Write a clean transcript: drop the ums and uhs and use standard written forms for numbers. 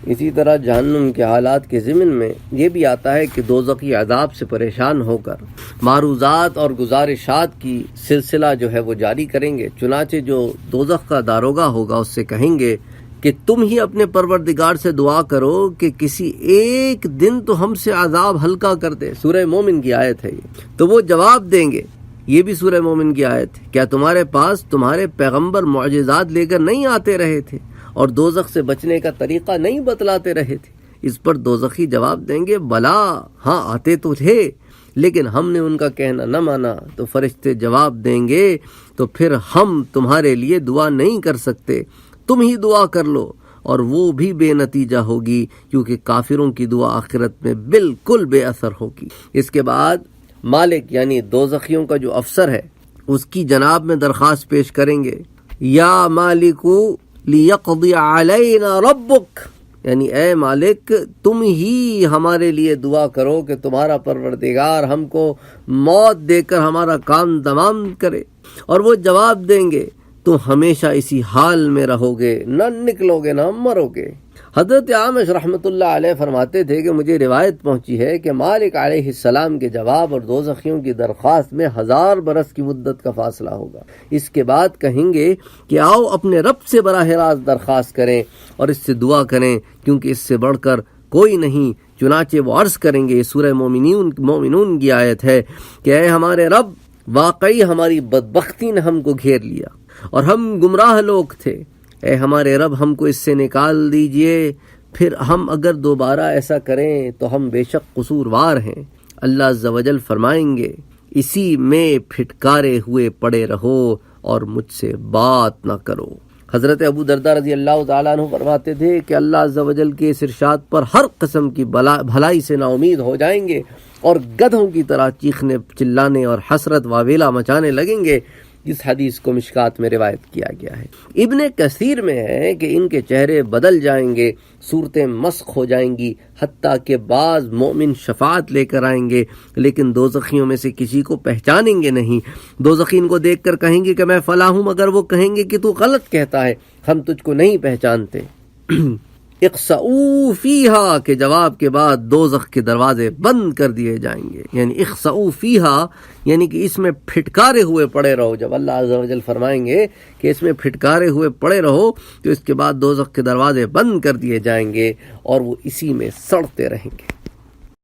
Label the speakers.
Speaker 1: اسی طرح جہنم کے حالات کے ضمن میں یہ بھی آتا ہے کہ دوزخی عذاب سے پریشان ہو کر معروضات اور گزارشات کی سلسلہ جو ہے وہ جاری کریں گے۔ چنانچہ جو دوزخ کا داروغہ ہوگا اس سے کہیں گے کہ تم ہی اپنے پروردگار سے دعا کرو کہ کسی ایک دن تو ہم سے عذاب ہلکا کر دے۔ سورہ مومن کی آیت ہے یہ۔ تو وہ جواب دیں گے، یہ بھی سورہ مومن کی آیت ہے، کیا تمہارے پاس تمہارے پیغمبر معجزات لے کر نہیں آتے رہے تھے اور دوزخ سے بچنے کا طریقہ نہیں بتلاتے رہے تھے؟ اس پر دوزخی جواب دیں گے، بلا، ہاں آتے تو تھے، لیکن ہم نے ان کا کہنا نہ مانا۔ تو فرشتے جواب دیں گے، تو پھر ہم تمہارے لیے دعا نہیں کر سکتے، تم ہی دعا کر لو، اور وہ بھی بے نتیجہ ہوگی، کیونکہ کافروں کی دعا آخرت میں بالکل بے اثر ہوگی۔ اس کے بعد مالک یعنی دوزخیوں کا جو افسر ہے اس کی جناب میں درخواست پیش کریں گے، یا مالکو لیقضی علینا ربک، یعنی اے مالک تم ہی ہمارے لیے دعا کرو کہ تمہارا پروردگار ہم کو موت دے کر ہمارا کام تمام کرے۔ اور وہ جواب دیں گے، تم ہمیشہ اسی حال میں رہو گے، نہ نکلو گے نہ مرو گے۔ حضرت عامش رحمۃ اللہ علیہ فرماتے تھے کہ مجھے روایت پہنچی ہے کہ مالک علیہ السلام کے جواب اور دوزخیوں کی درخواست میں 1000 برس کی مدت کا فاصلہ ہوگا۔ اس کے بعد کہیں گے کہ آؤ اپنے رب سے براہ راست درخواست کریں اور اس سے دعا کریں، کیونکہ اس سے بڑھ کر کوئی نہیں۔ چنانچہ وہ عرض کریں گے، یہ سورہ مومنون کی آیت ہے کہ اے ہمارے رب، واقعی ہماری بدبختی نے ہم کو گھیر لیا اور ہم گمراہ لوگ تھے، اے ہمارے رب ہم کو اس سے نکال دیجئے، پھر ہم اگر دوبارہ ایسا کریں تو ہم بے شک قصوروار ہیں۔ اللہ عز و جل فرمائیں گے، اسی میں پھٹکارے ہوئے پڑے رہو اور مجھ سے بات نہ کرو۔ حضرت ابو درداء رضی اللہ تعالیٰ عنہ فرماتے تھے کہ اللہ عز و جل کے اس ارشاد پر ہر قسم کی بھلائی سے نا امید ہو جائیں گے اور گدھوں کی طرح چیخنے چلانے اور حسرت واویلا مچانے لگیں گے۔ اس حدیث کو مشکات میں روایت کیا گیا ہے۔ ابن کثیر میں ہے کہ ان کے چہرے بدل جائیں گے، صورتیں مسخ ہو جائیں گی، حتیٰ کہ بعض مومن شفاعت لے کر آئیں گے، لیکن دوزخیوں میں سے کسی کو پہچانیں گے نہیں۔ دوزخی ان کو دیکھ کر کہیں گے کہ میں فلاں ہوں، مگر وہ کہیں گے کہ تو غلط کہتا ہے، ہم تجھ کو نہیں پہچانتے۔ اخسؤوا فیہا کے جواب کے بعد دوزخ کے دروازے بند کر دیے جائیں گے، یعنی اخسؤوا فیہا یعنی کہ اس میں پھٹکارے ہوئے پڑے رہو۔ جب اللہ عز و جل فرمائیں گے کہ اس میں پھٹکارے ہوئے پڑے رہو تو اس کے بعد دوزخ کے دروازے بند کر دیے جائیں گے اور وہ اسی میں سڑتے رہیں گے۔